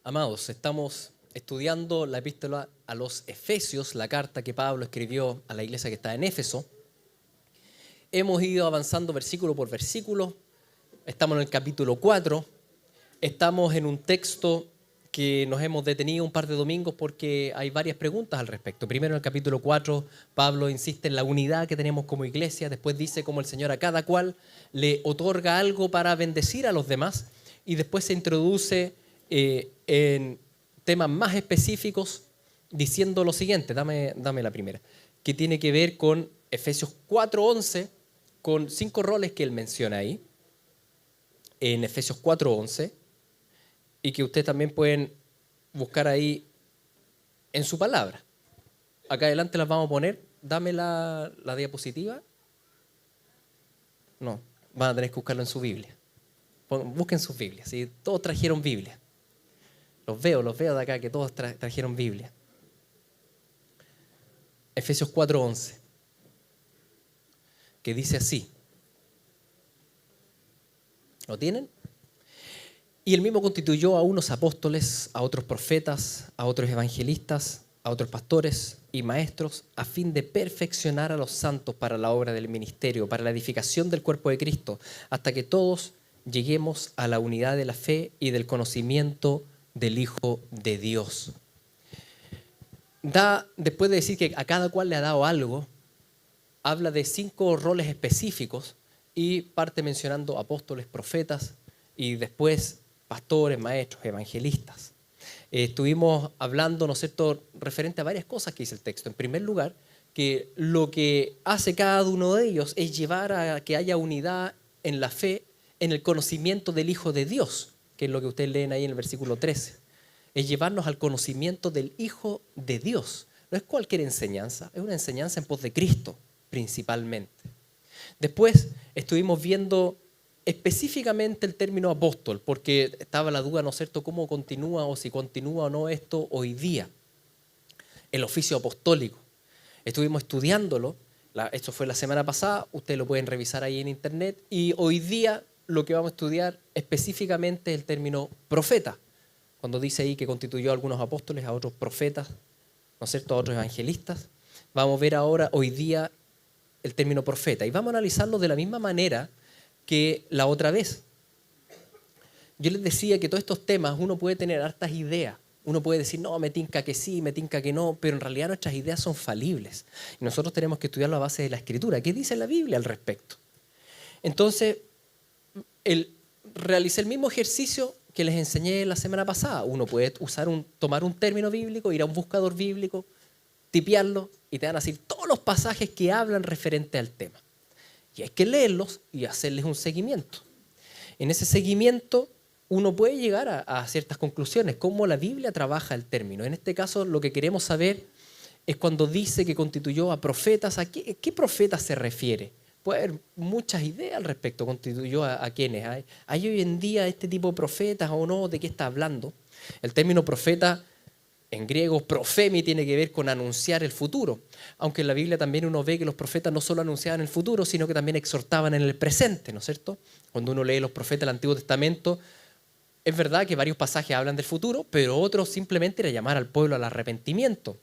Amados, estamos estudiando la epístola a los Efesios, la carta que Pablo escribió a la iglesia que está en Éfeso. Hemos ido avanzando versículo por versículo. Estamos en el capítulo 4. Estamos en un texto que nos hemos detenido un par de domingos porque hay varias preguntas al respecto. Primero, en el capítulo 4, Pablo insiste en la unidad que tenemos como iglesia. Después dice cómo el Señor a cada cual le otorga algo para bendecir a los demás. Y después se introduce en temas más específicos diciendo lo siguiente. Dame la primera. Que tiene que ver con Efesios 4:11, con 5 roles que él menciona ahí. En Efesios 4:11. Y que ustedes también pueden buscar ahí en su palabra. Acá adelante las vamos a poner. Dame la diapositiva. No, van a tener que buscarlo en su Biblia. Busquen sus Biblias. ¿Sí? Todos trajeron Biblia. Los veo de acá que todos trajeron Biblia. Efesios 4:11. Que dice así. ¿Lo tienen? Y él mismo constituyó a unos apóstoles, a otros profetas, a otros evangelistas, a otros pastores y maestros, a fin de perfeccionar a los santos para la obra del ministerio, para la edificación del cuerpo de Cristo, hasta que todos lleguemos a la unidad de la fe y del conocimiento del Hijo de Dios. Después de decir que a cada cual le ha dado algo, habla de 5 roles específicos y parte mencionando apóstoles, profetas y después pastores, maestros, evangelistas. Estuvimos hablando, ¿no es cierto?, referente a varias cosas que dice el texto. En primer lugar, que lo que hace cada uno de ellos es llevar a que haya unidad en la fe, en el conocimiento del Hijo de Dios, que es lo que ustedes leen ahí en el versículo 13. Es llevarnos al conocimiento del Hijo de Dios. No es cualquier enseñanza, es una enseñanza en pos de Cristo, principalmente. Después estuvimos viendo específicamente el término apóstol, porque estaba la duda, ¿no es cierto?, cómo continúa o si continúa o no esto hoy día. El oficio apostólico. Estuvimos estudiándolo, esto fue la semana pasada, ustedes lo pueden revisar ahí en internet, y hoy día lo que vamos a estudiar específicamente es el término profeta, cuando dice ahí que constituyó a algunos apóstoles, a otros profetas, ¿no es cierto?, a otros evangelistas. Vamos a ver ahora, hoy día, el término profeta, y vamos a analizarlo de la misma manera que la otra vez. Yo les decía que todos estos temas uno puede tener hartas ideas. Uno puede decir, no, me tinca que sí, me tinca que no, pero en realidad nuestras ideas son falibles. Y nosotros tenemos que estudiar la base de la Escritura. ¿Qué dice la Biblia al respecto? Entonces, realicé el mismo ejercicio que les enseñé la semana pasada. Uno puede tomar un término bíblico, ir a un buscador bíblico, tipearlo y te van a decir todos los pasajes que hablan referente al tema. Y hay que leerlos y hacerles un seguimiento. En ese seguimiento uno puede llegar a ciertas conclusiones, cómo la Biblia trabaja el término. En este caso lo que queremos saber es cuando dice que constituyó a profetas, ¿a qué profetas se refiere? Puede haber muchas ideas al respecto, constituyó a quiénes. ¿Hay hoy en día este tipo de profetas o no? ¿De qué está hablando? El término profeta en griego, profemi, tiene que ver con anunciar el futuro. Aunque en la Biblia también uno ve que los profetas no solo anunciaban el futuro, sino que también exhortaban en el presente, ¿no es cierto? Cuando uno lee los profetas del Antiguo Testamento, es verdad que varios pasajes hablan del futuro, pero otros simplemente era llamar al pueblo al arrepentimiento.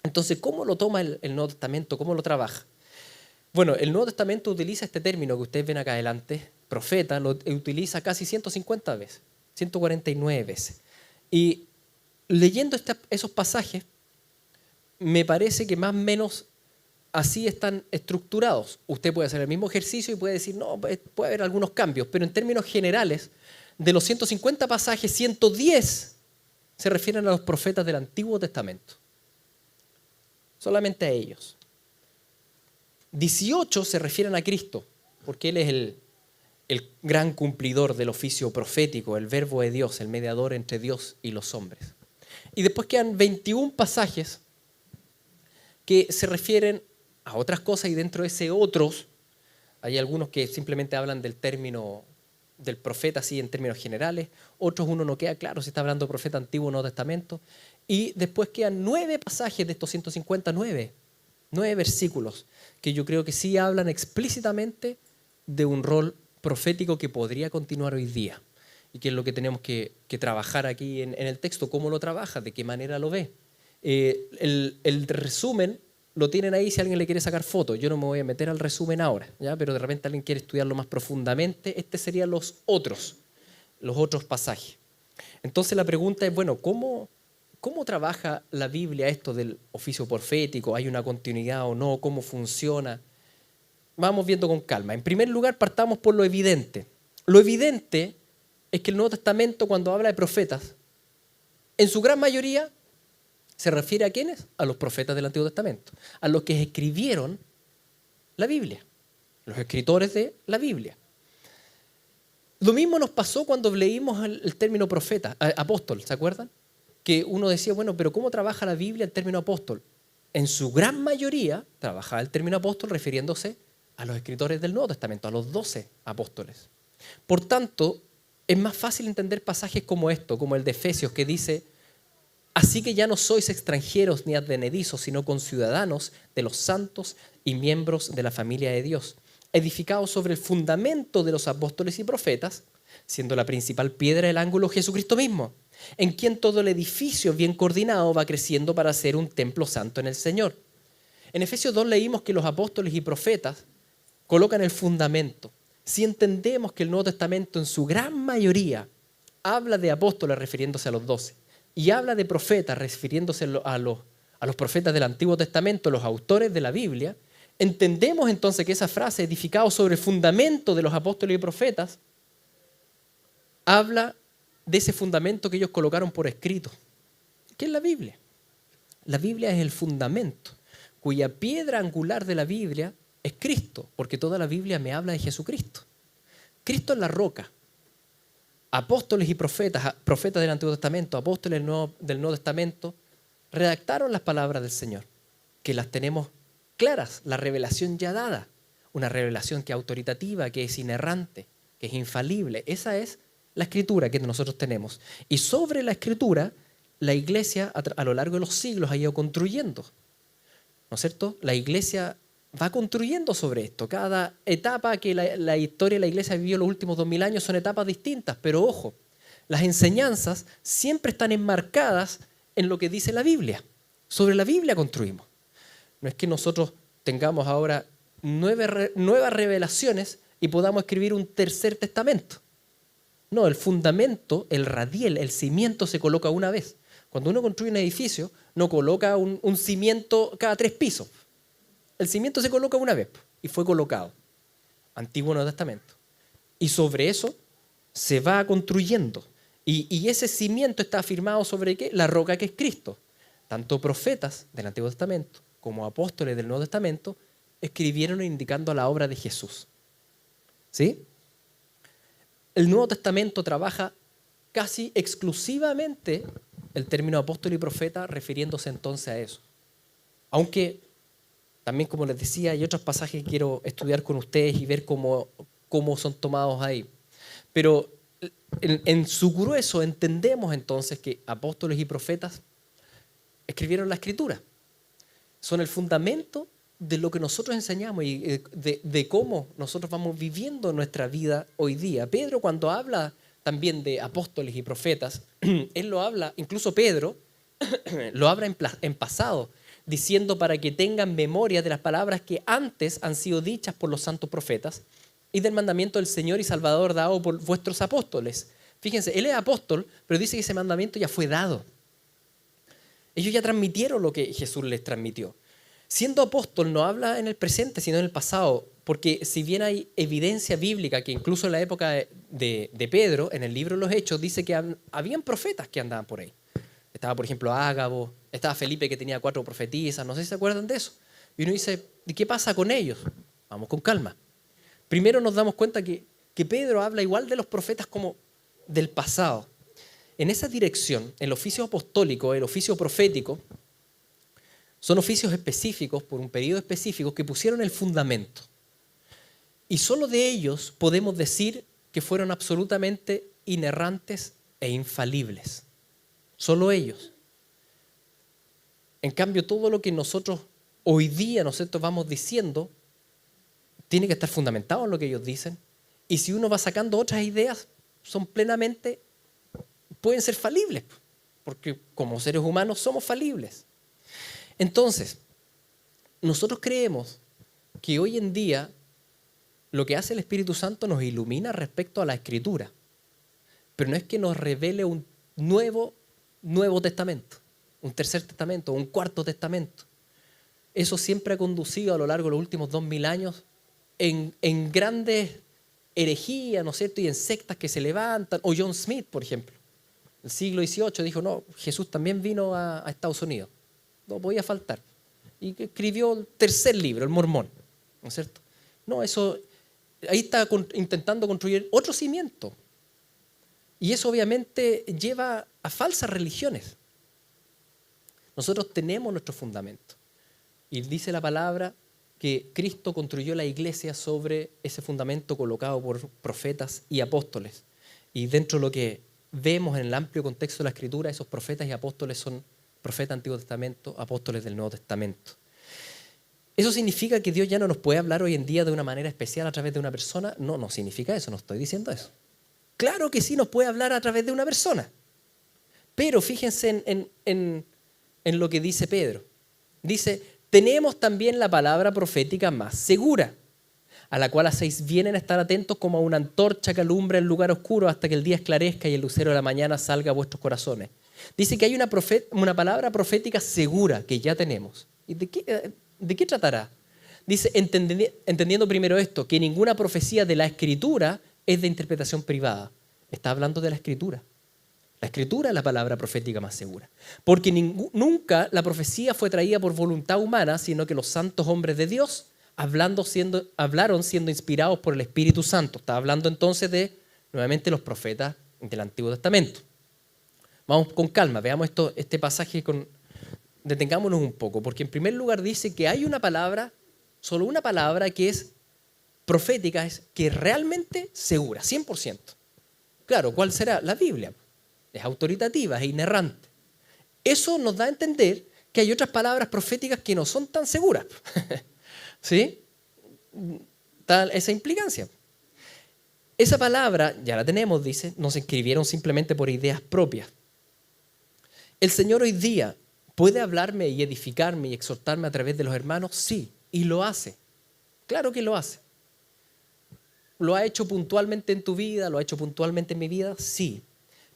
Entonces, ¿cómo lo toma el Nuevo Testamento? ¿Cómo lo trabaja? Bueno, el Nuevo Testamento utiliza este término que ustedes ven acá adelante, profeta, lo utiliza casi 150 veces, 149 veces. Y leyendo esos pasajes, me parece que más o menos así están estructurados. Usted puede hacer el mismo ejercicio y puede decir, no, puede haber algunos cambios, pero en términos generales, de los 150 pasajes, 110 se refieren a los profetas del Antiguo Testamento. Solamente a ellos. 18 se refieren a Cristo, porque Él es el gran cumplidor del oficio profético, el verbo de Dios, el mediador entre Dios y los hombres. Y después quedan 21 pasajes que se refieren a otras cosas y dentro de ese otros hay algunos que simplemente hablan del término del profeta así en términos generales, otros uno no queda claro si está hablando de profeta antiguo o Nuevo Testamento, y después quedan 9 pasajes de estos 159, 9 versículos que yo creo que sí hablan explícitamente de un rol profético que podría continuar hoy día. y que es lo que tenemos que trabajar aquí en el texto. ¿Cómo lo trabaja? ¿De qué manera lo ve? El resumen lo tienen ahí si alguien le quiere sacar fotos. Yo no me voy a meter al resumen ahora, ¿ya? Pero de repente alguien quiere estudiarlo más profundamente. Este serían los otros pasajes. Entonces la pregunta es, bueno, ¿cómo trabaja la Biblia esto del oficio profético? ¿Hay una continuidad o no? ¿Cómo funciona? Vamos viendo con calma. En primer lugar, partamos por lo evidente. Lo evidente es que el Nuevo Testamento, cuando habla de profetas, en su gran mayoría se refiere a ¿quiénes? A los profetas del Antiguo Testamento, a los que escribieron la Biblia, los escritores de la Biblia. Lo mismo nos pasó cuando leímos el término profeta, apóstol, ¿se acuerdan? Que uno decía, bueno, pero ¿cómo trabaja la Biblia el término apóstol? En su gran mayoría trabajaba el término apóstol refiriéndose a los escritores del Nuevo Testamento, a los 12 apóstoles. Por tanto, es más fácil entender pasajes como esto, como el de Efesios, que dice: así que ya no sois extranjeros ni advenedizos, sino conciudadanos de los santos y miembros de la familia de Dios, edificados sobre el fundamento de los apóstoles y profetas, siendo la principal piedra del ángulo Jesucristo mismo, en quien todo el edificio bien coordinado va creciendo para ser un templo santo en el Señor. En Efesios 2 leímos que los apóstoles y profetas colocan el fundamento. Si entendemos que el Nuevo Testamento en su gran mayoría habla de apóstoles refiriéndose a los 12 y habla de profetas refiriéndose a los profetas del Antiguo Testamento, los autores de la Biblia, entendemos entonces que esa frase, edificado sobre el fundamento de los apóstoles y profetas, habla de ese fundamento que ellos colocaron por escrito. ¿Qué es la Biblia? La Biblia es el fundamento, cuya piedra angular de la Biblia es Cristo, porque toda la Biblia me habla de Jesucristo. Cristo es la roca. Apóstoles y profetas del Antiguo Testamento, apóstoles del Nuevo Testamento, redactaron las palabras del Señor, que las tenemos claras, la revelación ya dada, una revelación que es autoritativa, que es inerrante, que es infalible. Esa es la escritura que nosotros tenemos. Y sobre la escritura, la iglesia a lo largo de los siglos ha ido construyendo, ¿no es cierto? La iglesia va construyendo sobre esto. Cada etapa que la historia de la iglesia vivió los últimos 2000 años son etapas distintas, pero ojo, las enseñanzas siempre están enmarcadas en lo que dice la Biblia. Sobre la Biblia construimos. No es que nosotros tengamos ahora nuevas revelaciones y podamos escribir un tercer testamento. No, el fundamento, el radiel, el cimiento se coloca una vez. Cuando uno construye un edificio, no coloca un cimiento cada 3 pisos. El cimiento se coloca una vez y fue colocado. Antiguo Nuevo Testamento. Y sobre eso se va construyendo. Y ese cimiento está afirmado sobre ¿qué? La roca que es Cristo. Tanto profetas del Antiguo Testamento como apóstoles del Nuevo Testamento escribieron indicando la obra de Jesús. ¿Sí? El Nuevo Testamento trabaja casi exclusivamente el término apóstol y profeta refiriéndose entonces a eso. Aunque también, como les decía, hay otros pasajes que quiero estudiar con ustedes y ver cómo son tomados ahí. Pero en su grueso entendemos entonces que apóstoles y profetas escribieron la Escritura. Son el fundamento de lo que nosotros enseñamos y de cómo nosotros vamos viviendo nuestra vida hoy día. Pedro, cuando habla también de apóstoles y profetas, él lo habla, incluso Pedro, lo habla en pasado, diciendo para que tengan memoria de las palabras que antes han sido dichas por los santos profetas y del mandamiento del Señor y Salvador dado por vuestros apóstoles. Fíjense, él es apóstol, pero dice que ese mandamiento ya fue dado. Ellos ya transmitieron lo que Jesús les transmitió. Siendo apóstol no habla en el presente, sino en el pasado, porque si bien hay evidencia bíblica que incluso en la época de Pedro, en el libro de los Hechos, dice que habían profetas que andaban por ahí. Estaba, por ejemplo, Ágabo, estaba Felipe que tenía 4 profetisas, no sé si se acuerdan de eso. Y uno dice, ¿y qué pasa con ellos? Vamos con calma. Primero nos damos cuenta que Pedro habla igual de los profetas como del pasado. En esa dirección, el oficio apostólico, el oficio profético, son oficios específicos por un periodo específico que pusieron el fundamento. Y solo de ellos podemos decir que fueron absolutamente inerrantes e infalibles. Solo ellos. En cambio, todo lo que nosotros hoy día vamos diciendo tiene que estar fundamentado en lo que ellos dicen. Y si uno va sacando otras ideas, son plenamente, pueden ser falibles, porque como seres humanos somos falibles. Entonces, nosotros creemos que hoy en día lo que hace el Espíritu Santo nos ilumina respecto a la Escritura, pero no es que nos revele un nuevo testamento, un tercer testamento, un cuarto testamento. Eso siempre ha conducido a lo largo de los últimos 2000 años en grandes herejías, ¿no es cierto?, y en sectas que se levantan. O John Smith, por ejemplo, el siglo XVIII dijo, no, Jesús también vino a Estados Unidos, no podía faltar. Y escribió el tercer libro, el Mormón, ¿no es cierto? No, eso, ahí está intentando construir otro cimiento. Y eso obviamente lleva a falsas religiones. Nosotros tenemos nuestro fundamento. Y dice la palabra que Cristo construyó la iglesia sobre ese fundamento colocado por profetas y apóstoles. Y dentro de lo que vemos en el amplio contexto de la Escritura, esos profetas y apóstoles son profetas del Antiguo Testamento, apóstoles del Nuevo Testamento. ¿Eso significa que Dios ya no nos puede hablar hoy en día de una manera especial a través de una persona? No, no significa eso, no estoy diciendo eso. Claro que sí nos puede hablar a través de una persona. Pero fíjense en lo que dice Pedro. Dice, tenemos también la palabra profética más segura, a la cual hacéis bien en estar atentos como a una antorcha que alumbra el lugar oscuro hasta que el día esclarezca y el lucero de la mañana salga a vuestros corazones. Dice que hay una palabra profética segura que ya tenemos. ¿Y de qué tratará? Dice, entendiendo primero esto, que ninguna profecía de la Escritura es de interpretación privada. Está hablando de la Escritura. La Escritura es la palabra profética más segura. Porque nunca la profecía fue traída por voluntad humana, sino que los santos hombres de Dios hablaron siendo inspirados por el Espíritu Santo. Está hablando entonces nuevamente, los profetas del Antiguo Testamento. Vamos con calma, veamos este pasaje, detengámonos un poco, porque en primer lugar dice que hay una palabra, solo una palabra que es profética, que es realmente segura, 100%. Claro, ¿cuál será? La Biblia. Es autoritativa, es inerrante. Eso nos da a entender que hay otras palabras proféticas que no son tan seguras. ¿Sí? Tal esa implicancia. Esa palabra, ya la tenemos, dice, no se escribieron simplemente por ideas propias. ¿El Señor hoy día puede hablarme y edificarme y exhortarme a través de los hermanos? Sí, y lo hace. Claro que lo hace. ¿Lo ha hecho puntualmente en tu vida? ¿Lo ha hecho puntualmente en mi vida? Sí.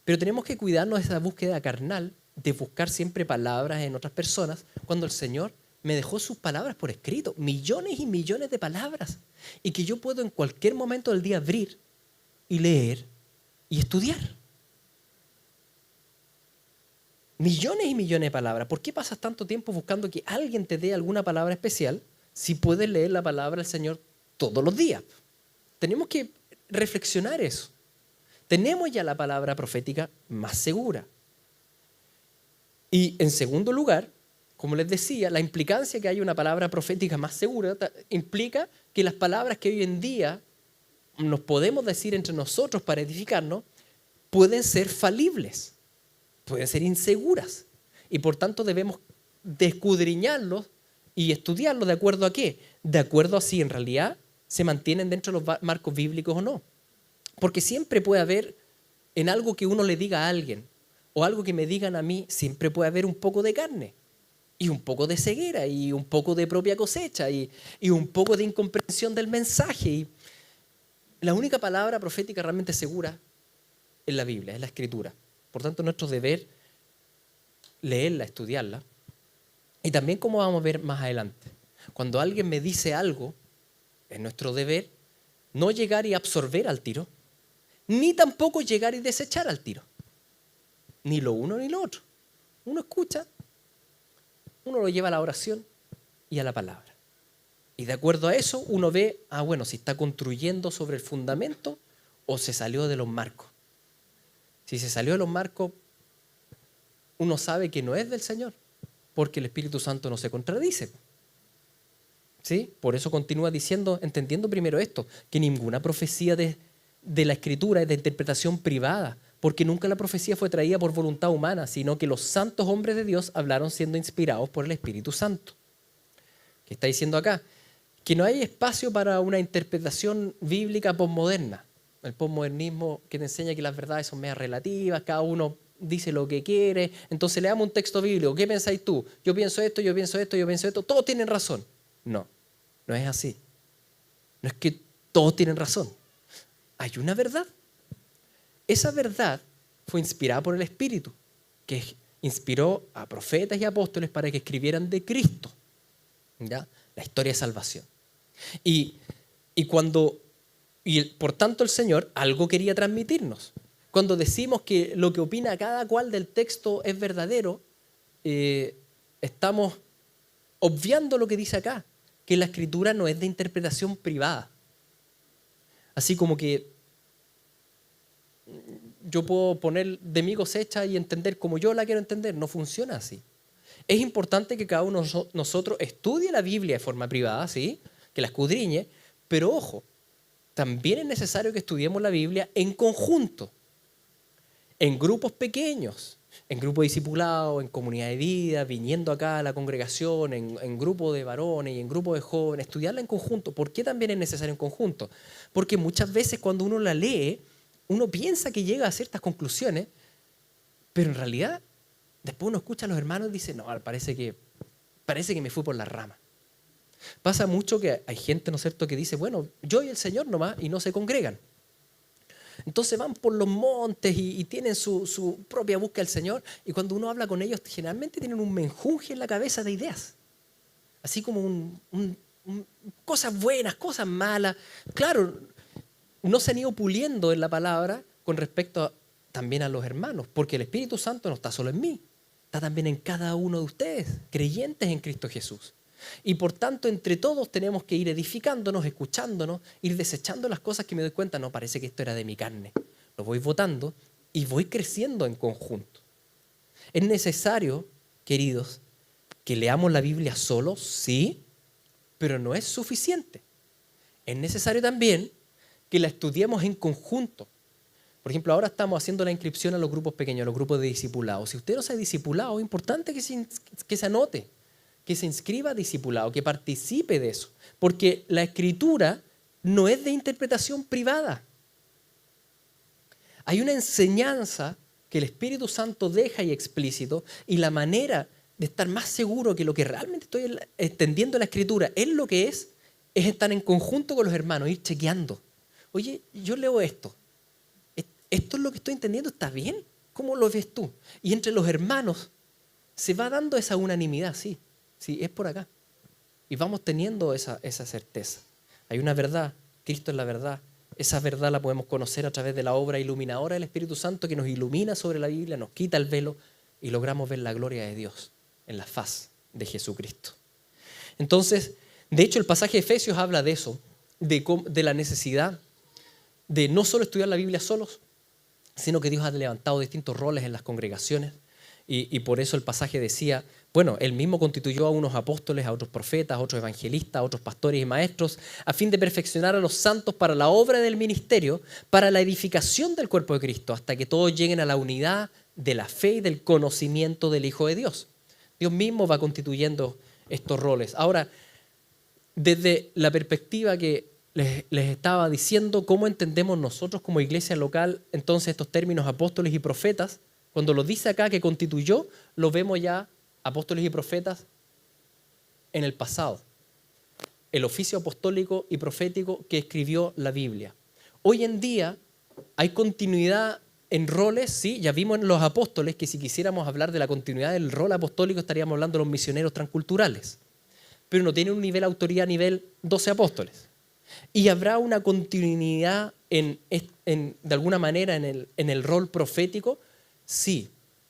Pero tenemos que cuidarnos de esa búsqueda carnal, de buscar siempre palabras en otras personas, cuando el Señor me dejó sus palabras por escrito, millones y millones de palabras, y que yo puedo en cualquier momento del día abrir y leer y estudiar. Millones y millones de palabras. ¿Por qué pasas tanto tiempo buscando que alguien te dé alguna palabra especial si puedes leer la palabra del Señor todos los días? Tenemos que reflexionar eso. Tenemos ya la palabra profética más segura. Y en segundo lugar, como les decía, la implicancia que hay una palabra profética más segura implica que las palabras que hoy en día nos podemos decir entre nosotros para edificarnos pueden ser falibles, pueden ser inseguras. Y por tanto debemos escudriñarlos y estudiarlos ¿de acuerdo a qué? De acuerdo a si en realidad se mantienen dentro de los marcos bíblicos o no. Porque siempre puede haber, en algo que uno le diga a alguien, o algo que me digan a mí, siempre puede haber un poco de carne, y un poco de ceguera, y un poco de propia cosecha, y un poco de incomprensión del mensaje. Y la única palabra profética realmente segura es la Biblia, es la Escritura. Por tanto, nuestro deber leerla, estudiarla. Y también, como vamos a ver más adelante, cuando alguien me dice algo, es nuestro deber no llegar y absorber al tiro, ni tampoco llegar y desechar al tiro. Ni lo uno ni lo otro. Uno escucha, uno lo lleva a la oración y a la palabra. Y de acuerdo a eso, uno ve, bueno, si está construyendo sobre el fundamento o se salió de los marcos. Si se salió de los marcos, uno sabe que no es del Señor, porque el Espíritu Santo no se contradice. ¿Sí? Por eso continúa diciendo, entendiendo primero esto, que ninguna profecía de la Escritura es de interpretación privada, porque nunca la profecía fue traída por voluntad humana, sino que los santos hombres de Dios hablaron siendo inspirados por el Espíritu Santo. ¿Qué está diciendo acá? Que no hay espacio para una interpretación bíblica posmoderna. El posmodernismo que te enseña que las verdades son medias relativas, cada uno dice lo que quiere. Entonces le damos un texto bíblico. ¿Qué pensáis tú? Yo pienso esto, yo pienso esto, yo pienso esto. Todos tienen razón. No, no es así. No es que todos tienen razón. Hay una verdad. Esa verdad fue inspirada por el Espíritu, que inspiró a profetas y apóstoles para que escribieran de Cristo, ¿ya? La historia de salvación. Y por tanto el Señor algo quería transmitirnos. Cuando decimos que lo que opina cada cual del texto es verdadero, estamos obviando lo que dice acá, que la Escritura no es de interpretación privada. Así como que yo puedo poner de mi cosecha y entender como yo la quiero entender. No funciona así. Es importante que cada uno de nosotros estudie la Biblia de forma privada, ¿sí? Que la escudriñe, pero ojo, también es necesario que estudiemos la Biblia en conjunto, en grupos pequeños, en grupo discipulado, en comunidad de vida, viniendo acá a la congregación, en grupo de varones y en grupo de jóvenes, estudiarla en conjunto. ¿Por qué también es necesario en conjunto? Porque muchas veces cuando uno la lee, uno piensa que llega a ciertas conclusiones, pero en realidad después uno escucha a los hermanos y dice, no, parece que me fui por la rama. Pasa mucho que hay gente, ¿no es cierto?, que dice, bueno, yo y el Señor nomás, y no se congregan. Entonces van por los montes y tienen su propia búsqueda del Señor, y cuando uno habla con ellos, generalmente tienen un menjunje en la cabeza de ideas. Así como cosas buenas, cosas malas. Claro, no se han ido puliendo en la palabra con respecto también a los hermanos, porque el Espíritu Santo no está solo en mí, está también en cada uno de ustedes, creyentes en Cristo Jesús. Y por tanto, entre todos tenemos que ir edificándonos, escuchándonos, ir desechando las cosas que me doy cuenta, no, parece que esto era de mi carne. Lo voy votando y voy creciendo en conjunto. Es necesario, queridos, que leamos la Biblia solos, sí, pero no es suficiente. Es necesario también que la estudiemos en conjunto. Por ejemplo, ahora estamos haciendo la inscripción a los grupos pequeños, a los grupos de discipulado. Si usted no se ha discipulado, es importante que se anote, que se inscriba a discipulado, que participe de eso. Porque la Escritura no es de interpretación privada. Hay una enseñanza que el Espíritu Santo deja y explícito, y la manera de estar más seguro que lo que realmente estoy entendiendo en la Escritura es lo que es estar en conjunto con los hermanos, ir chequeando. Oye, yo leo esto. ¿Esto es lo que estoy entendiendo? ¿Está bien? ¿Cómo lo ves tú? Y entre los hermanos se va dando esa unanimidad, sí, es por acá. Y vamos teniendo esa certeza. Hay una verdad, Cristo es la verdad. Esa verdad la podemos conocer a través de la obra iluminadora del Espíritu Santo que nos ilumina sobre la Biblia, nos quita el velo y logramos ver la gloria de Dios en la faz de Jesucristo. Entonces, de hecho, el pasaje de Efesios habla de eso, de la necesidad de no solo estudiar la Biblia solos, sino que Dios ha levantado distintos roles en las congregaciones y por eso el pasaje decía, bueno, Él mismo constituyó a unos apóstoles, a otros profetas, a otros evangelistas, a otros pastores y maestros, a fin de perfeccionar a los santos para la obra del ministerio, para la edificación del cuerpo de Cristo, hasta que todos lleguen a la unidad de la fe y del conocimiento del Hijo de Dios. Dios mismo va constituyendo estos roles. Ahora, desde la perspectiva que les estaba diciendo, cómo entendemos nosotros como iglesia local entonces estos términos apóstoles y profetas, cuando lo dice acá que constituyó, lo vemos ya apóstoles y profetas en el pasado. El oficio apostólico y profético que escribió la Biblia. Hoy en día hay continuidad en roles, sí, ya vimos en los apóstoles que si quisiéramos hablar de la continuidad del rol apostólico estaríamos hablando de los misioneros transculturales, pero no tienen un nivel de autoridad a nivel 12 apóstoles. Y habrá una continuidad de alguna manera en el rol profético, sí.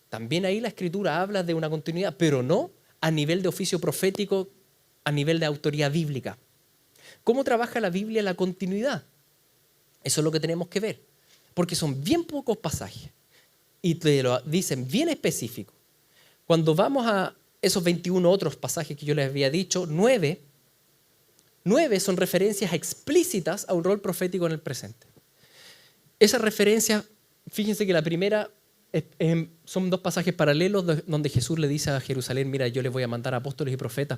También ahí la Escritura habla de una continuidad, pero no a nivel de oficio profético, a nivel de autoridad bíblica. ¿Cómo trabaja la Biblia la continuidad? Eso es lo que tenemos que ver, porque son bien pocos pasajes y te lo dicen bien específico. Cuando vamos a esos 21 otros pasajes que yo les había dicho, 9 son referencias explícitas a un rol profético en el presente. Esas referencias, fíjense que la primera son 2 pasajes paralelos donde Jesús le dice a Jerusalén, mira, yo les voy a mandar apóstoles y profetas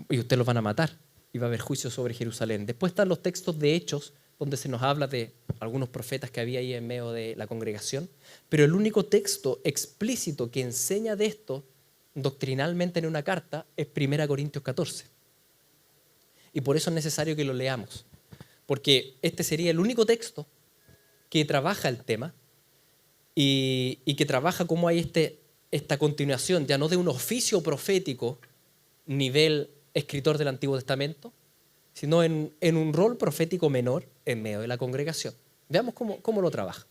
y ustedes los van a matar y va a haber juicio sobre Jerusalén. Después están los textos de Hechos, donde se nos habla de algunos profetas que había ahí en medio de la congregación, pero el único texto explícito que enseña de esto doctrinalmente en una carta es 1 Corintios 14. Y por eso es necesario que lo leamos, porque este sería el único texto que trabaja el tema y que trabaja cómo hay esta continuación, ya no de un oficio profético nivel escritor del Antiguo Testamento, sino en un rol profético menor en medio de la congregación. Veamos cómo lo trabaja.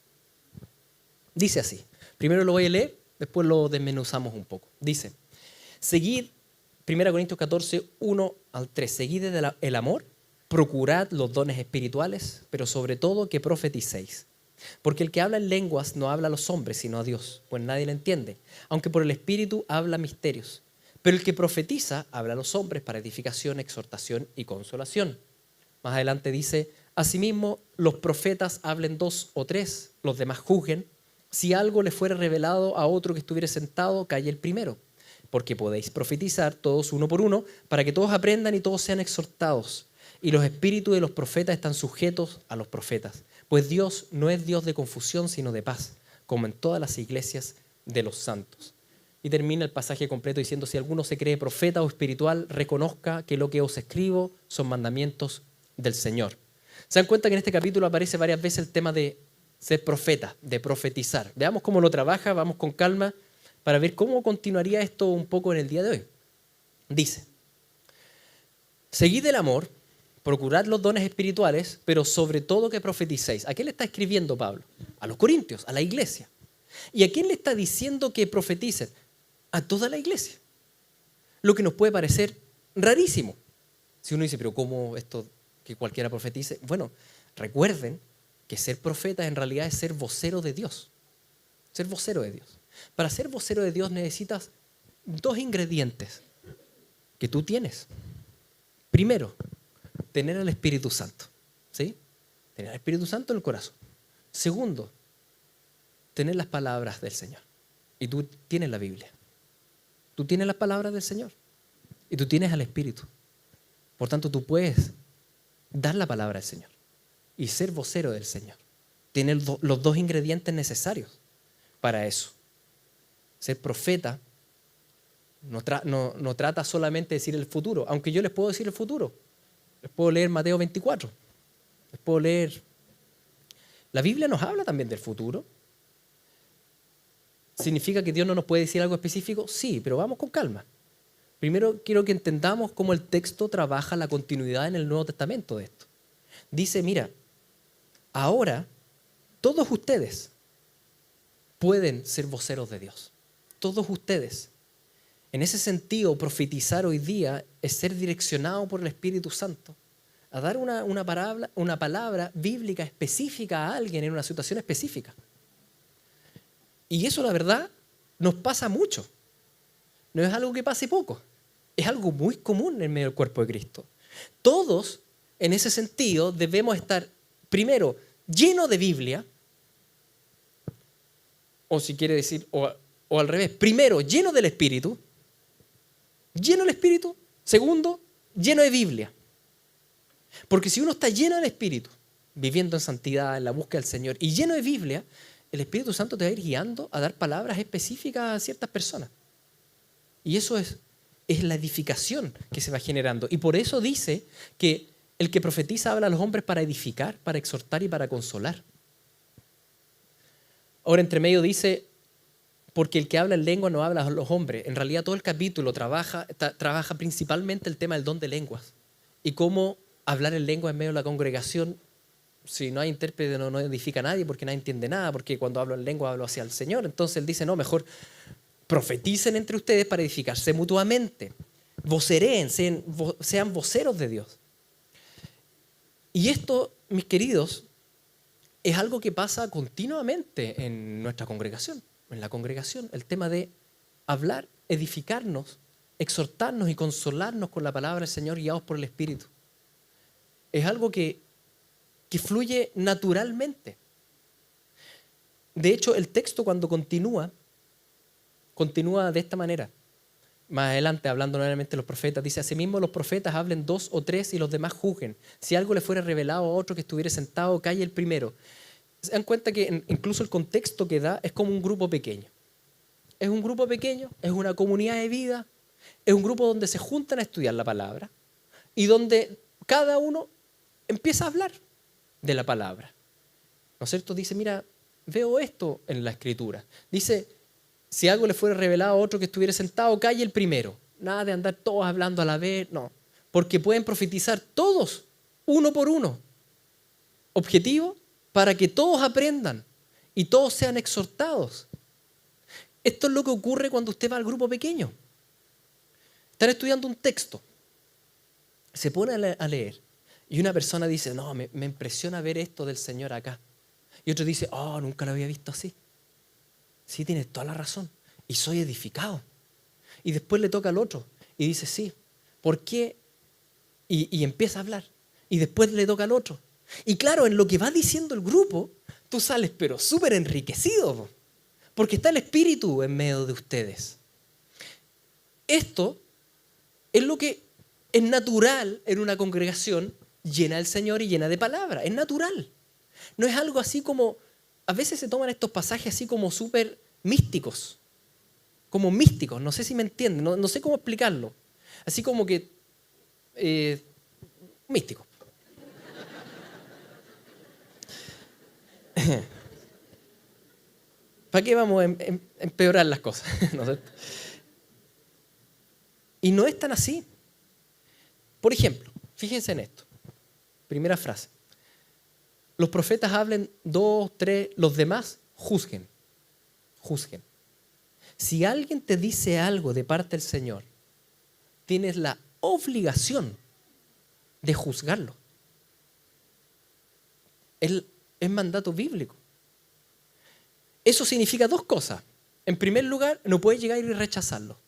Dice así, primero lo voy a leer, después lo desmenuzamos un poco. Dice, seguid, 1 Corintios 14, 1 al 3, seguid el amor, procurad los dones espirituales, pero sobre todo que profeticéis. Porque el que habla en lenguas no habla a los hombres, sino a Dios, pues nadie le entiende, aunque por el Espíritu habla misterios. Pero el que profetiza habla a los hombres para edificación, exhortación y consolación. Más adelante dice, asimismo los profetas hablen 2 o 3, los demás juzguen. Si algo le fuera revelado a otro que estuviera sentado, calle el primero. Porque podéis profetizar todos uno por uno, para que todos aprendan y todos sean exhortados. Y los espíritus de los profetas están sujetos a los profetas. Pues Dios no es Dios de confusión, sino de paz, como en todas las iglesias de los santos. Y termina el pasaje completo diciendo, si alguno se cree profeta o espiritual, reconozca que lo que os escribo son mandamientos del Señor. ¿Se dan cuenta que en este capítulo aparece varias veces el tema de ser profeta, de profetizar? Veamos cómo lo trabaja, vamos con calma para ver cómo continuaría esto un poco en el día de hoy. Dice, seguid el amor, procurad los dones espirituales, pero sobre todo que profeticéis. ¿A quién le está escribiendo Pablo? A los corintios, a la iglesia. ¿Y a quién le está diciendo que profeticen? A toda la iglesia. Lo que nos puede parecer rarísimo. Si uno dice, pero ¿cómo esto que cualquiera profetice? Bueno, recuerden que ser profeta en realidad es ser vocero de Dios. Ser vocero de Dios. Para ser vocero de Dios necesitas 2 ingredientes que tú tienes. Primero, tener al Espíritu Santo. ¿Sí? Tener al Espíritu Santo en el corazón. Segundo, tener las palabras del Señor. Y tú tienes la Biblia. Tú tienes las palabras del Señor. Y tú tienes al Espíritu. Por tanto, tú puedes dar la palabra del Señor y ser vocero del Señor. Tener los 2 ingredientes necesarios para eso. Ser profeta no trata solamente de decir el futuro, aunque yo les puedo decir el futuro. Les puedo leer Mateo 24. Les puedo leer... La Biblia nos habla también del futuro. ¿Significa que Dios no nos puede decir algo específico? Sí, pero vamos con calma. Primero quiero que entendamos cómo el texto trabaja la continuidad en el Nuevo Testamento de esto. Dice, mira, ahora todos ustedes pueden ser voceros de Dios. Todos ustedes. En ese sentido, profetizar hoy día es ser direccionado por el Espíritu Santo a dar una palabra bíblica específica a alguien en una situación específica. Y eso, la verdad, nos pasa mucho. No es algo que pase poco. Es algo muy común en medio del cuerpo de Cristo. Todos, en ese sentido, debemos estar, primero, llenos de Biblia, o si quiere decir, o al revés, primero, lleno del Espíritu, lleno del Espíritu, segundo, lleno de Biblia. Porque si uno está lleno del Espíritu, viviendo en santidad, en la búsqueda del Señor, y lleno de Biblia, el Espíritu Santo te va a ir guiando a dar palabras específicas a ciertas personas. Y eso es la edificación que se va generando. Y por eso dice que el que profetiza habla a los hombres para edificar, para exhortar y para consolar. Ahora, entre medio dice, porque el que habla en lengua no habla a los hombres. En realidad todo el capítulo trabaja principalmente el tema del don de lenguas. Y cómo hablar en lengua en medio de la congregación. Si no hay intérprete no edifica a nadie porque nadie entiende nada, porque cuando hablo en lengua hablo hacia el Señor. Entonces él dice, no, mejor profeticen entre ustedes para edificarse mutuamente. Vocereen, sean voceros de Dios. Y esto, mis queridos, es algo que pasa continuamente en nuestra congregación. En la congregación, el tema de hablar, edificarnos, exhortarnos y consolarnos con la palabra del Señor guiados por el Espíritu. Es algo que fluye naturalmente. De hecho, el texto cuando continúa de esta manera. Más adelante, hablando nuevamente de los profetas, dice: asimismo los profetas hablen 2 o 3 y los demás juzguen. Si algo le fuera revelado a otro que estuviera sentado, calle el primero. Se dan cuenta que incluso el contexto que da es como un grupo pequeño. Es un grupo pequeño, es una comunidad de vida, es un grupo donde se juntan a estudiar la palabra y donde cada uno empieza a hablar de la palabra. ¿No es cierto? Dice: mira, veo esto en la Escritura. Dice: si algo le fuera revelado a otro que estuviera sentado, calle el primero. Nada de andar todos hablando a la vez, no. Porque pueden profetizar todos, uno por uno. Objetivo: para que todos aprendan y todos sean exhortados. Esto es lo que ocurre cuando usted va al grupo pequeño. Están estudiando un texto, se pone a leer y una persona dice: no, me impresiona ver esto del Señor acá. Y otro dice: oh, nunca lo había visto así. Sí, tienes toda la razón. Y soy edificado. Y después le toca al otro y dice: sí, ¿por qué? Y empieza a hablar. Y después le toca al otro. Y claro, en lo que va diciendo el grupo, tú sales pero súper enriquecido, porque está el Espíritu en medio de ustedes. Esto es lo que es natural en una congregación llena del Señor y llena de palabra. Es natural. No es algo así como... A veces se toman estos pasajes así como súper místicos. Como místicos, no sé si me entienden, no sé cómo explicarlo. Así como que... místico. ¿Para qué vamos a empeorar las cosas? ¿No es cierto? Y no es tan así. Por ejemplo, fíjense en esto. Primera frase. Los profetas hablen 2, 3, los demás juzguen. Juzguen. Si alguien te dice algo de parte del Señor, tienes la obligación de juzgarlo. Es mandato bíblico. Eso significa 2 cosas. En primer lugar, no puedes llegar y rechazarlo.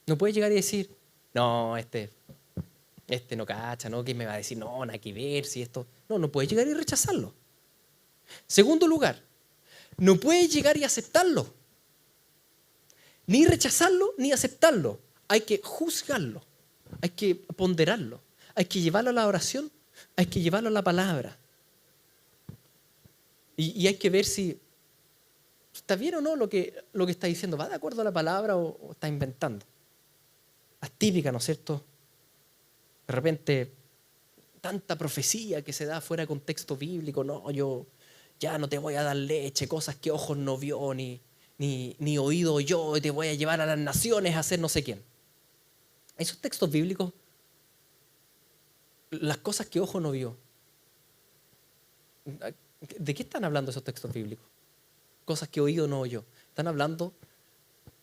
No puedes llegar y decir: no, este no cacha, ¿no? ¿Qué me va a decir? No, nada que ver, si esto... No puedes llegar y rechazarlo. Segundo lugar, no puedes llegar y aceptarlo. Ni rechazarlo, ni aceptarlo. Hay que juzgarlo. Hay que ponderarlo. Hay que llevarlo a la oración. Hay que llevarlo a la palabra. Y hay que ver si está bien o no lo que está diciendo. ¿Va de acuerdo a la palabra o está inventando? Las típicas, ¿no es cierto? De repente, tanta profecía que se da fuera de contexto bíblico. No, yo ya no te voy a dar leche, cosas que ojos no vio, ni oído yo, y te voy a llevar a las naciones a hacer no sé quién. Esos textos bíblicos, las cosas que ojo no vio. ¿De qué están hablando esos textos bíblicos? Cosas que oído no oyó. Están hablando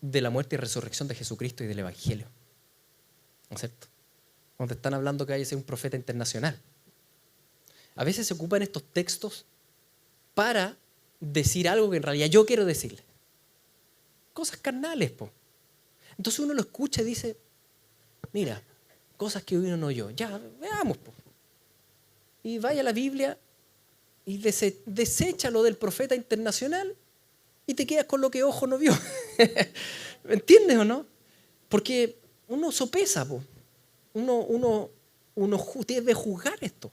de la muerte y resurrección de Jesucristo y del Evangelio. ¿No es cierto? Donde están hablando que hay que ser un profeta internacional. A veces se ocupan estos textos para decir algo que en realidad yo quiero decirle. Cosas carnales, po. Entonces uno lo escucha y dice: mira, cosas que oído no oyó. Ya, veamos, po. Y vaya a la Biblia y desecha lo del profeta internacional y te quedas con lo que ojo no vio. ¿Me entiendes o no? Porque uno sopesa, po. Uno debe juzgar esto.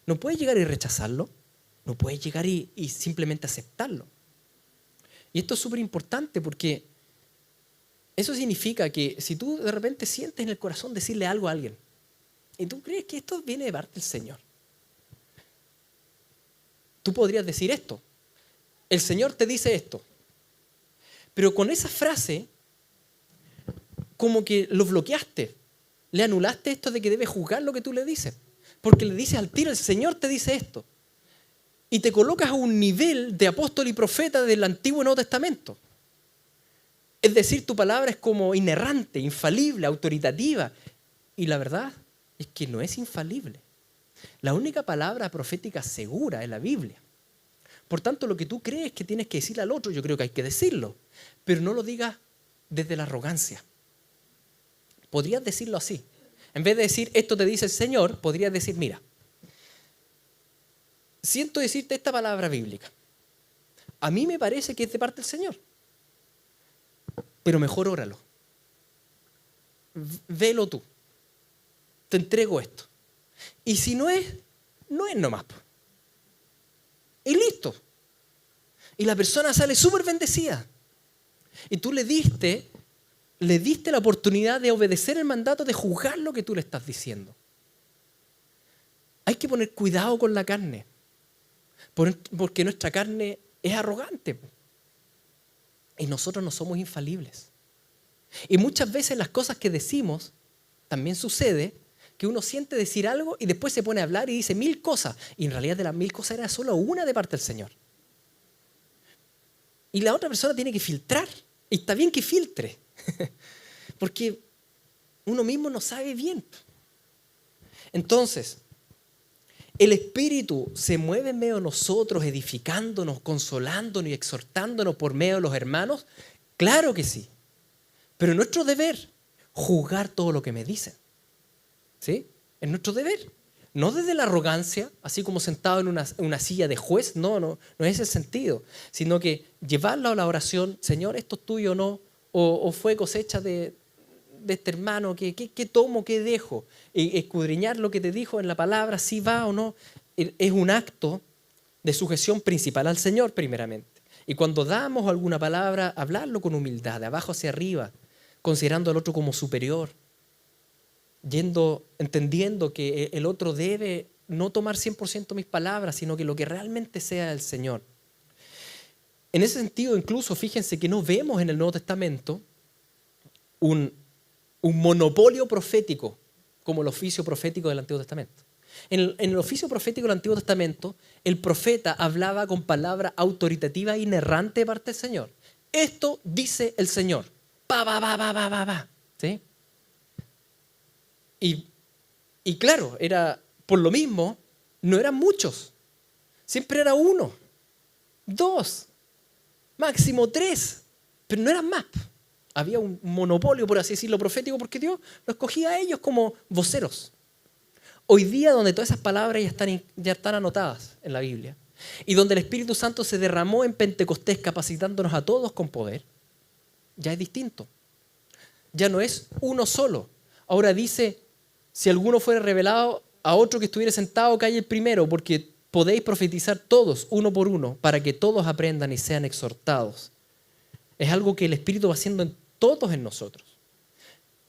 No puedes llegar y rechazarlo. No puedes llegar y simplemente aceptarlo. Y esto es súper importante porque eso significa que si tú de repente sientes en el corazón decirle algo a alguien y tú crees que esto viene de parte del Señor, tú podrías decir esto: el Señor te dice esto. Pero con esa frase, como que lo bloqueaste, le anulaste esto de que debe juzgar lo que tú le dices. Porque le dices al tiro: el Señor te dice esto. Y te colocas a un nivel de apóstol y profeta del Antiguo y Nuevo Testamento. Es decir, tu palabra es como inerrante, infalible, autoritativa. Y la verdad es que no es infalible. La única palabra profética segura es la Biblia. Por tanto, lo que tú crees que tienes que decirle al otro, yo creo que hay que decirlo. Pero no lo digas desde la arrogancia. Podrías decirlo así. En vez de decir: esto te dice el Señor, podrías decir: mira, siento decirte esta palabra bíblica. A mí me parece que es de parte del Señor. Pero mejor óralo. velo tú. Te entrego esto. Y si no es, no es nomás. Y listo. Y la persona sale súper bendecida. Y tú le diste la oportunidad de obedecer el mandato, de juzgar lo que tú le estás diciendo. Hay que poner cuidado con la carne, porque nuestra carne es arrogante. Y nosotros no somos infalibles. Y muchas veces las cosas que decimos, también sucede que uno siente decir algo y después se pone a hablar y dice 1000 cosas. Y en realidad de las 1000 cosas era solo una de parte del Señor. Y la otra persona tiene que filtrar. Y está bien que filtre. Porque uno mismo no sabe bien. Entonces, el Espíritu se mueve en medio de nosotros, edificándonos, consolándonos y exhortándonos por medio de los hermanos. Claro que sí. Pero es nuestro deber juzgar todo lo que me dicen. ¿Sí? Es nuestro deber. No desde la arrogancia, así como sentado en una silla de juez, no es ese el sentido, sino que llevarlo a la oración, Señor, ¿esto es tuyo o no? O fue cosecha de este hermano, ¿qué tomo, qué dejo? Y escudriñar lo que te dijo en la palabra, si va o no, es un acto de sujeción principal al Señor primeramente. Y cuando damos alguna palabra, hablarlo con humildad, de abajo hacia arriba, considerando al otro como superior, entendiendo que el otro debe no tomar 100% mis palabras, sino que lo que realmente sea el Señor. En ese sentido, incluso, fíjense que no vemos en el Nuevo Testamento un monopolio profético como el oficio profético del Antiguo Testamento. En el oficio profético del Antiguo Testamento, el profeta hablaba con palabra autoritativa e inerrante de parte del Señor. Esto dice el Señor. Va. ¿Sí? Y claro, por lo mismo, no eran muchos. Siempre era 1, 2, máximo 3, pero no eran más. Había un monopolio, por así decirlo, profético, porque Dios los escogía a ellos como voceros. Hoy día, donde todas esas palabras ya están anotadas en la Biblia, y donde el Espíritu Santo se derramó en Pentecostés capacitándonos a todos con poder, ya es distinto. Ya no es uno solo. Ahora dice, si alguno fuera revelado a otro que estuviera sentado, calle el primero, porque podéis profetizar todos, uno por uno, para que todos aprendan y sean exhortados. Es algo que el Espíritu va haciendo en todos en nosotros.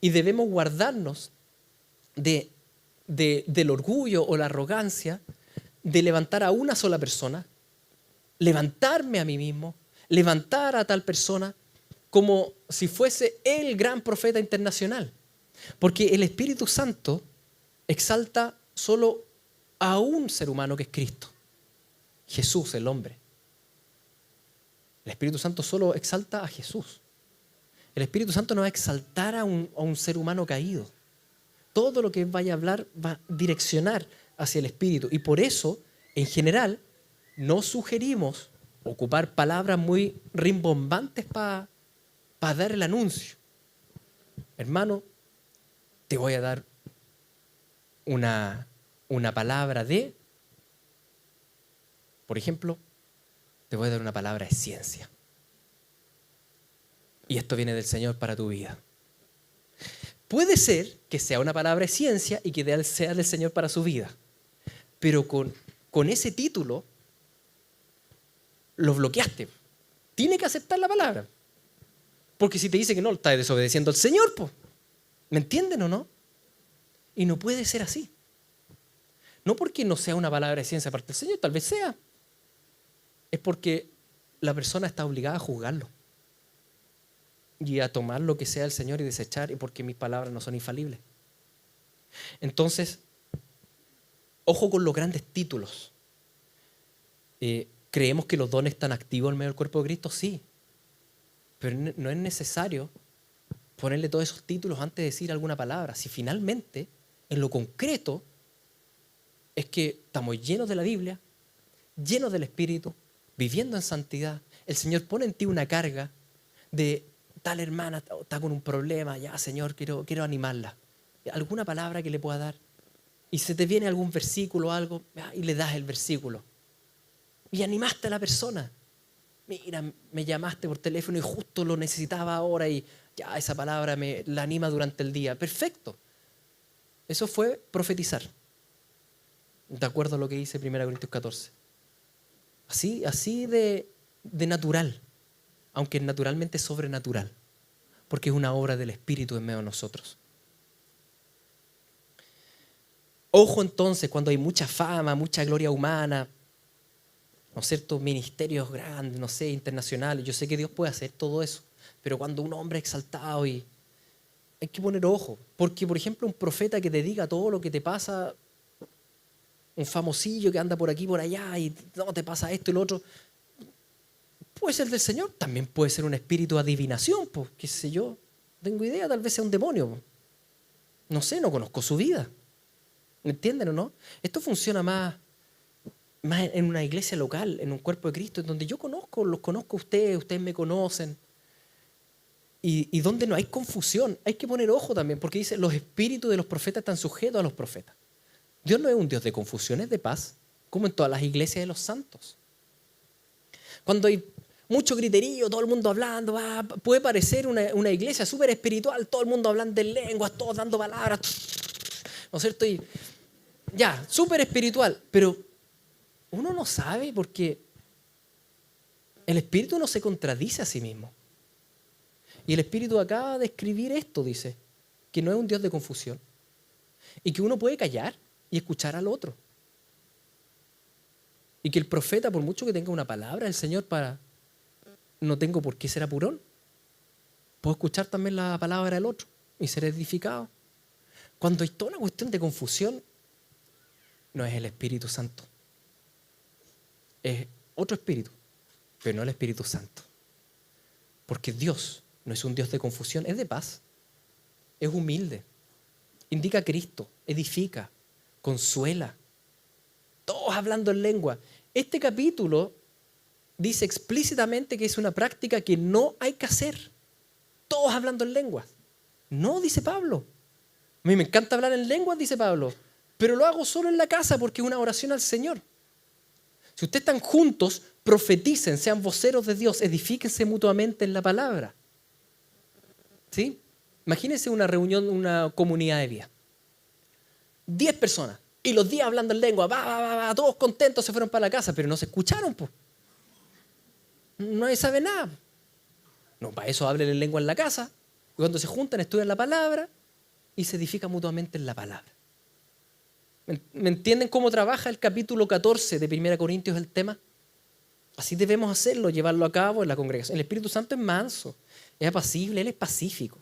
Y debemos guardarnos del orgullo o la arrogancia de levantar a una sola persona, levantarme a mí mismo, levantar a tal persona como si fuese el gran profeta internacional. Porque el Espíritu Santo exalta solo a un ser humano que es Cristo, Jesús, el hombre. El Espíritu Santo solo exalta a Jesús. El Espíritu Santo no va a exaltar a un ser humano caído. Todo lo que vaya a hablar va a direccionar hacia el Espíritu. Y por eso, en general, no sugerimos ocupar palabras muy rimbombantes para dar el anuncio. Hermano, te voy a dar una palabra por ejemplo, te voy a dar una palabra de ciencia. Y esto viene del Señor para tu vida. Puede ser que sea una palabra de ciencia y que sea del Señor para su vida. Pero con ese título lo bloqueaste. Tiene que aceptar la palabra. Porque si te dice que no, estás desobedeciendo al Señor, pues. ¿Me entienden o no? Y no puede ser así. No porque no sea una palabra de ciencia parte del Señor, tal vez sea. Es porque la persona está obligada a juzgarlo. Y a tomar lo que sea el Señor y desechar, y porque mis palabras no son infalibles. Entonces, ojo con los grandes títulos. ¿Creemos que los dones están activos en medio del cuerpo de Cristo? Sí. Pero no es necesario ponerle todos esos títulos antes de decir alguna palabra. Si finalmente, en lo concreto, es que estamos llenos de la Biblia, llenos del Espíritu, viviendo en santidad. El Señor pone en ti una carga de tal hermana está con un problema, ya Señor, quiero animarla. Alguna palabra que le pueda dar. Y se te viene algún versículo o algo, y le das el versículo. Y animaste a la persona. Mira, me llamaste por teléfono y justo lo necesitaba ahora y Ya, esa palabra me la anima durante el día. Perfecto. Eso fue profetizar. De acuerdo a lo que dice 1 Corintios 14. Así de natural. Aunque naturalmente sobrenatural. Porque es una obra del Espíritu en medio de nosotros. Ojo entonces cuando hay mucha fama, mucha gloria humana, ¿no es cierto? Ministerios grandes, no sé, internacionales. Yo sé que Dios puede hacer todo eso. Pero cuando un hombre exaltado y hay que poner ojo. Porque, por ejemplo, un profeta que te diga todo lo que te pasa, un famosillo que anda por aquí, por allá y no te pasa esto y lo otro, puede ser del Señor. También puede ser un espíritu de adivinación, pues, qué sé yo. No tengo idea, tal vez sea un demonio. Pues. No sé, no conozco su vida. ¿Me entienden o no? Esto funciona más en una iglesia local, en un cuerpo de Cristo, en donde yo los conozco a ustedes me conocen. Y donde no hay confusión, hay que poner ojo también, porque dice, los espíritus de los profetas están sujetos a los profetas. Dios no es un Dios de confusión, es de paz, como en todas las iglesias de los santos. Cuando hay mucho griterío, todo el mundo hablando, puede parecer una iglesia súper espiritual, todo el mundo hablando en lenguas, todos dando palabras, ¿no es cierto? Y ya, súper espiritual, pero uno no sabe porque el espíritu no se contradice a sí mismo. Y el espíritu acaba de escribir esto, dice, que no es un Dios de confusión y que uno puede callar y escuchar al otro. Y que el profeta, por mucho que tenga una palabra del Señor no tengo por qué ser apurón. Puedo escuchar también la palabra del otro y ser edificado. Cuando hay toda una cuestión de confusión, no es el Espíritu Santo. Es otro espíritu, pero no el Espíritu Santo. Porque Dios no es un Dios de confusión, es de paz. Es humilde. Indica a Cristo, edifica, consuela. Todos hablando en lengua. Este capítulo dice explícitamente que es una práctica que no hay que hacer. Todos hablando en lenguas. No, dice Pablo. A mí me encanta hablar en lenguas, dice Pablo, pero lo hago solo en la casa porque es una oración al Señor. Si ustedes están juntos, profeticen, sean voceros de Dios, edifíquense mutuamente en la palabra. ¿Sí? Imagínense una reunión, una comunidad de vida. 10 personas. Y los 10 hablando en lengua, todos contentos se fueron para la casa, pero no se escucharon, pues. Nadie sabe nada. No, para eso hablen en lengua en la casa. Y cuando se juntan, estudian la palabra y se edifican mutuamente en la palabra. ¿Me entienden cómo trabaja el capítulo 14 de 1 Corintios el tema? Así debemos hacerlo, llevarlo a cabo en la congregación. El Espíritu Santo es manso, es apacible, Él es pacífico.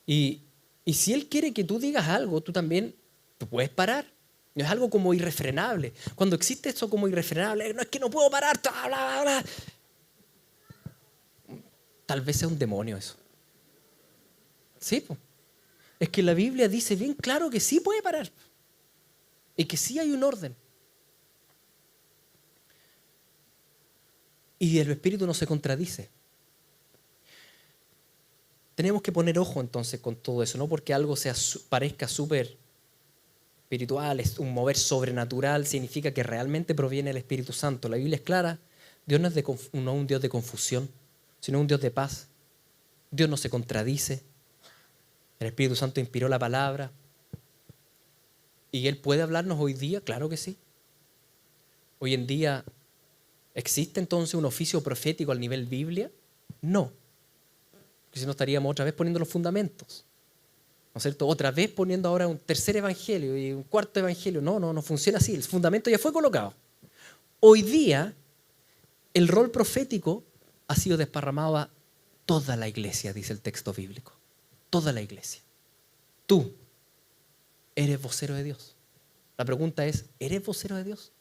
Y si Él quiere que tú digas algo, tú también tú puedes parar. No es algo como irrefrenable. Cuando existe esto como irrefrenable, no es que no puedo parar, bla, bla, bla. Tal vez sea un demonio eso. Sí, pues. Es que la Biblia dice bien claro que sí puede parar. Y que sí hay un orden. Y el Espíritu no se contradice. Tenemos que poner ojo entonces con todo eso, no porque algo parezca súper espiritual, es un mover sobrenatural, significa que realmente proviene del Espíritu Santo. La Biblia es clara, Dios no es no un Dios de confusión, sino un Dios de paz. Dios no se contradice. El Espíritu Santo inspiró la palabra. ¿Y Él puede hablarnos hoy día? Claro que sí. Hoy en día, ¿existe entonces un oficio profético al nivel Biblia? No. Porque si no estaríamos otra vez poniendo los fundamentos. ¿No es cierto? Otra vez poniendo ahora un tercer evangelio y un cuarto evangelio. No funciona así. El fundamento ya fue colocado. Hoy día, el rol profético ha sido desparramado a toda la iglesia, dice el texto bíblico. Toda la iglesia. Tú eres vocero de Dios. La pregunta es, ¿eres vocero de Dios?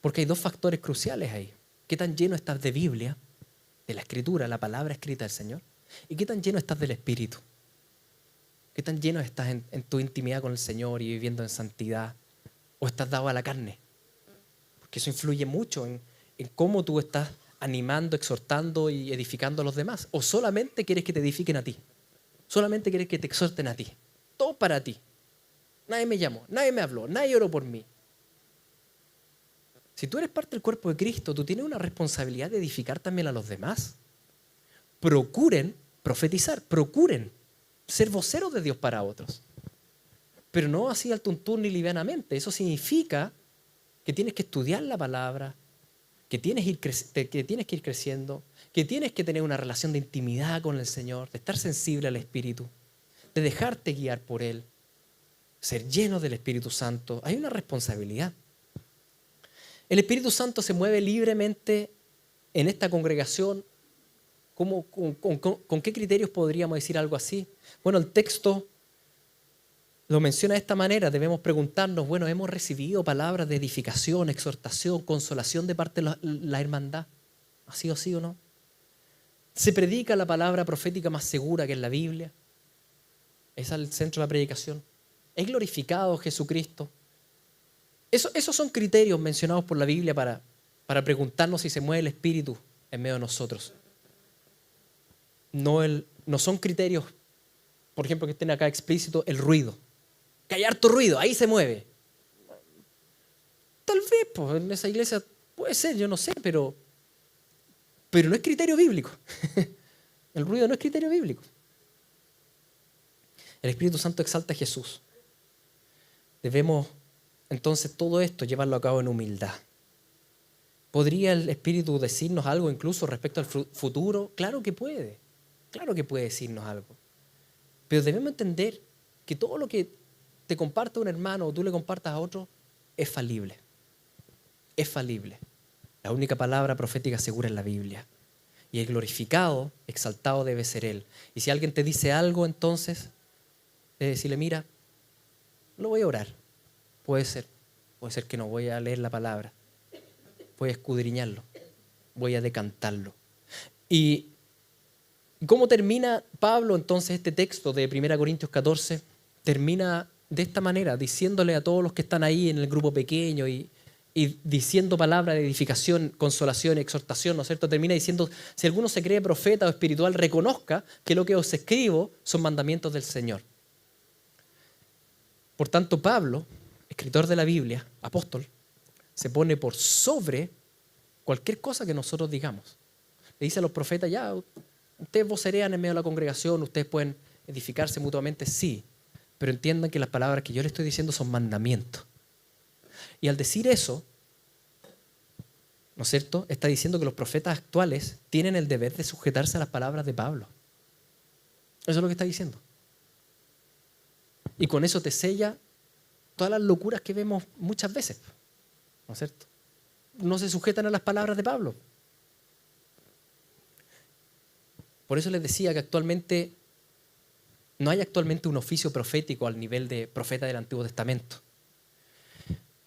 Porque hay dos factores cruciales ahí. ¿Qué tan lleno estás de Biblia, de la Escritura, la palabra escrita del Señor? ¿Y qué tan lleno estás del Espíritu? ¿Qué tan lleno estás en tu intimidad con el Señor y viviendo en santidad? ¿O estás dado a la carne? Porque eso influye mucho en cómo tú estás animando, exhortando y edificando a los demás. ¿O solamente quieres que te edifiquen a ti? Solamente quieres que te exhorten a ti. Todo para ti. Nadie me llamó, nadie me habló, nadie oró por mí. Si tú eres parte del cuerpo de Cristo, tú tienes una responsabilidad de edificar también a los demás. Procuren profetizar, procuren ser voceros de Dios para otros. Pero no así al tuntún ni livianamente. Eso significa que tienes que estudiar la palabra, que tienes que ir creciendo, que tienes que tener una relación de intimidad con el Señor, de estar sensible al Espíritu, de dejarte guiar por Él, ser lleno del Espíritu Santo. Hay una responsabilidad. El Espíritu Santo se mueve libremente en esta congregación. ¿Con qué criterios podríamos decir algo así? Bueno, el texto lo menciona de esta manera. Debemos preguntarnos, bueno, ¿hemos recibido palabras de edificación, exhortación, consolación de parte de la hermandad? ¿Ha sido así o no? ¿Se predica la palabra profética más segura que en la Biblia? ¿Es el centro de la predicación? ¿Es glorificado Jesucristo? Esos son criterios mencionados por la Biblia para preguntarnos si se mueve el Espíritu en medio de nosotros. No son criterios, por ejemplo, que estén acá explícitos, el ruido. Que hay harto ruido, ahí se mueve. Tal vez, pues, en esa iglesia puede ser, yo no sé, pero no es criterio bíblico. El ruido no es criterio bíblico. El Espíritu Santo exalta a Jesús. Debemos entonces todo esto llevarlo a cabo en humildad. ¿Podría el Espíritu decirnos algo incluso respecto al futuro? Claro que puede decirnos algo. Pero debemos entender que todo lo que te comparte un hermano o tú le compartas a otro es falible. Es falible. La única palabra profética segura es la Biblia. Y el glorificado, exaltado debe ser Él. Y si alguien te dice algo, entonces, debe decirle, mira, lo voy a orar. Puede ser que no voy a leer la palabra. Voy a escudriñarlo. Voy a decantarlo. ¿Y cómo termina Pablo entonces este texto de 1 Corintios 14? Termina de esta manera, diciéndole a todos los que están ahí en el grupo pequeño y diciendo palabras de edificación, consolación, exhortación, ¿no es cierto? Termina diciendo, si alguno se cree profeta o espiritual, reconozca que lo que os escribo son mandamientos del Señor. Por tanto, Pablo, escritor de la Biblia, apóstol, se pone por sobre cualquier cosa que nosotros digamos. Le dice a los profetas, ya, ustedes vocerean en medio de la congregación, ustedes pueden edificarse mutuamente, sí, pero entiendan que las palabras que yo les estoy diciendo son mandamientos. Y al decir eso, ¿no es cierto?, está diciendo que los profetas actuales tienen el deber de sujetarse a las palabras de Pablo. Eso es lo que está diciendo. Y con eso te sella todas las locuras que vemos muchas veces, ¿no es cierto? No se sujetan a las palabras de Pablo. Por eso les decía que no hay actualmente un oficio profético al nivel de profeta del Antiguo Testamento.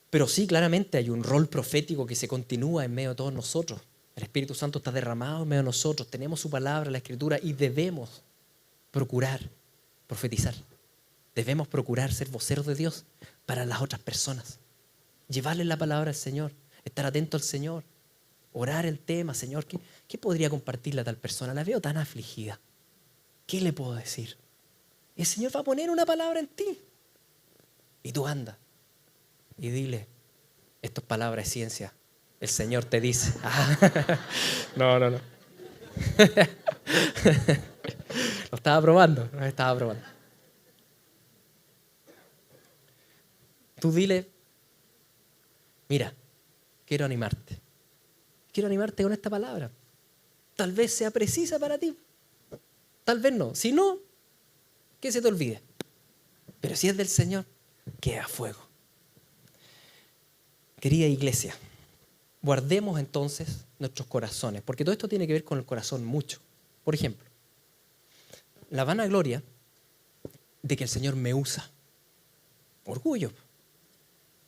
Pero sí, claramente hay un rol profético que se continúa en medio de todos nosotros. El Espíritu Santo está derramado en medio de nosotros. Tenemos su palabra, la Escritura, y debemos procurar profetizar. Debemos procurar ser voceros de Dios para las otras personas. Llevarles la palabra al Señor, estar atento al Señor, orar el tema. Señor, ¿qué podría compartirle a tal persona? La veo tan afligida. ¿Qué le puedo decir? Y el Señor va a poner una palabra en ti. Y tú anda y dile, esto es palabra de ciencia. El Señor te dice. No. Lo estaba probando. Tú dile, mira, quiero animarte con esta palabra. Tal vez sea precisa para ti, tal vez no. Si no, que se te olvide. Pero si es del Señor, queda a fuego. Querida iglesia, guardemos entonces nuestros corazones, porque todo esto tiene que ver con el corazón mucho. Por ejemplo, la vanagloria de que el Señor me usa. Orgullo.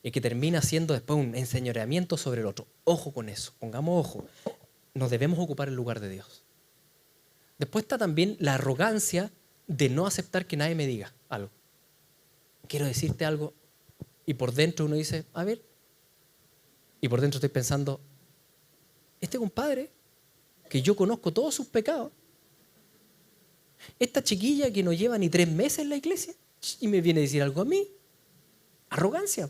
Y que termina siendo después un enseñoreamiento sobre el otro. Ojo con eso, pongamos ojo. Nos debemos ocupar el lugar de Dios. Después está también la arrogancia de no aceptar que nadie me diga algo. Quiero decirte algo y por dentro uno dice, a ver, y por dentro estoy pensando, este compadre, que yo conozco todos sus pecados, esta chiquilla que no lleva ni 3 meses en la iglesia y me viene a decir algo a mí, arrogancia.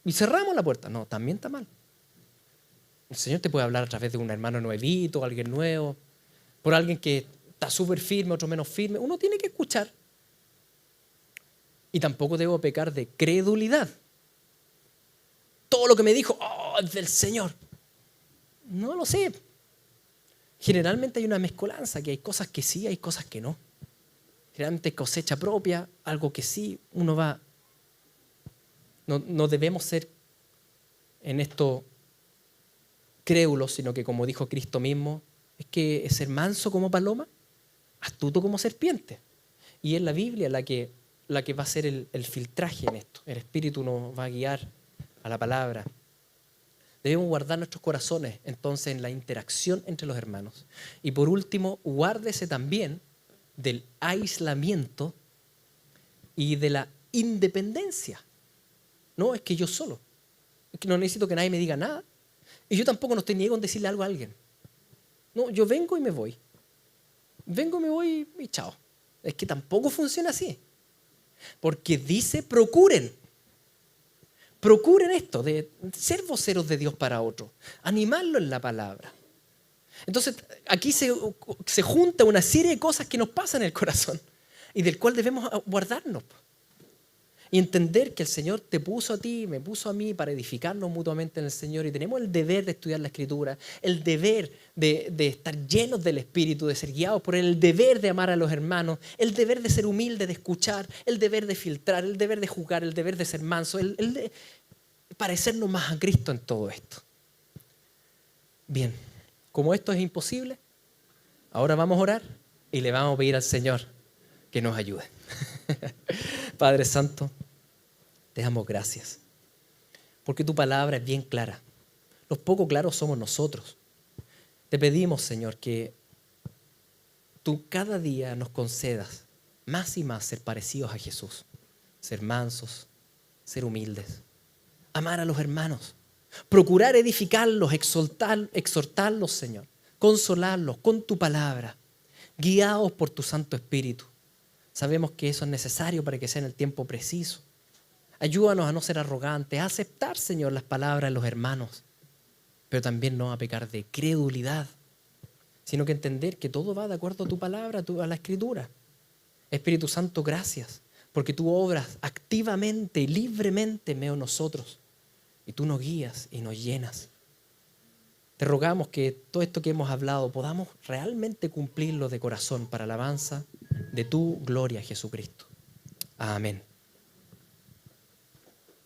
Y cerramos la puerta. No, también está mal. El Señor te puede hablar a través de un hermano nuevito, alguien nuevo, por alguien que está súper firme, otro menos firme. Uno tiene que escuchar. Y tampoco debo pecar de credulidad. Todo lo que me dijo, es del Señor. No lo sé. Generalmente hay una mezcolanza, que hay cosas que sí, hay cosas que no. Generalmente cosecha propia, algo que sí, uno va. No debemos ser en esto crédulos, sino que como dijo Cristo mismo, es que es ser manso como paloma, astuto como serpiente. Y es la Biblia la que va a ser el filtraje en esto. El Espíritu nos va a guiar a la palabra. Debemos guardar nuestros corazones entonces en la interacción entre los hermanos. Y por último, guárdese también del aislamiento y de la independencia. No, es que yo solo. Es que no necesito que nadie me diga nada. Y yo tampoco no estoy ni con decirle algo a alguien. No, yo vengo y me voy. Vengo, me voy y chao. Es que tampoco funciona así. Porque dice, procuren. Procuren esto, de ser voceros de Dios para otros. Animarlo en la palabra. Entonces, aquí se junta una serie de cosas que nos pasan en el corazón y del cual debemos guardarnos. Y entender que el Señor te puso a ti, me puso a mí para edificarnos mutuamente en el Señor, y tenemos el deber de estudiar la Escritura, el deber de estar llenos del Espíritu, de ser guiados por Él, el deber de amar a los hermanos, el deber de ser humilde, de escuchar, el deber de filtrar, el deber de juzgar, el deber de ser manso, el de parecernos más a Cristo en todo esto. Bien, como esto es imposible, ahora vamos a orar y le vamos a pedir al Señor que nos ayude. Padre Santo, te damos gracias, porque tu palabra es bien clara. Los poco claros somos nosotros. Te pedimos, Señor, que tú cada día nos concedas más y más ser parecidos a Jesús, ser mansos, ser humildes, amar a los hermanos, procurar edificarlos, exhortarlos, Señor, consolarlos con tu palabra, guiados por tu Santo Espíritu. Sabemos que eso es necesario para que sea en el tiempo preciso. Ayúdanos a no ser arrogantes, a aceptar, Señor, las palabras de los hermanos, pero también no a pecar de credulidad, sino que entender que todo va de acuerdo a tu palabra, a la Escritura. Espíritu Santo, gracias, porque tú obras activamente y libremente en medio de nosotros, y tú nos guías y nos llenas. Te rogamos que todo esto que hemos hablado podamos realmente cumplirlo de corazón para alabanza de tu gloria, Jesucristo. Amén.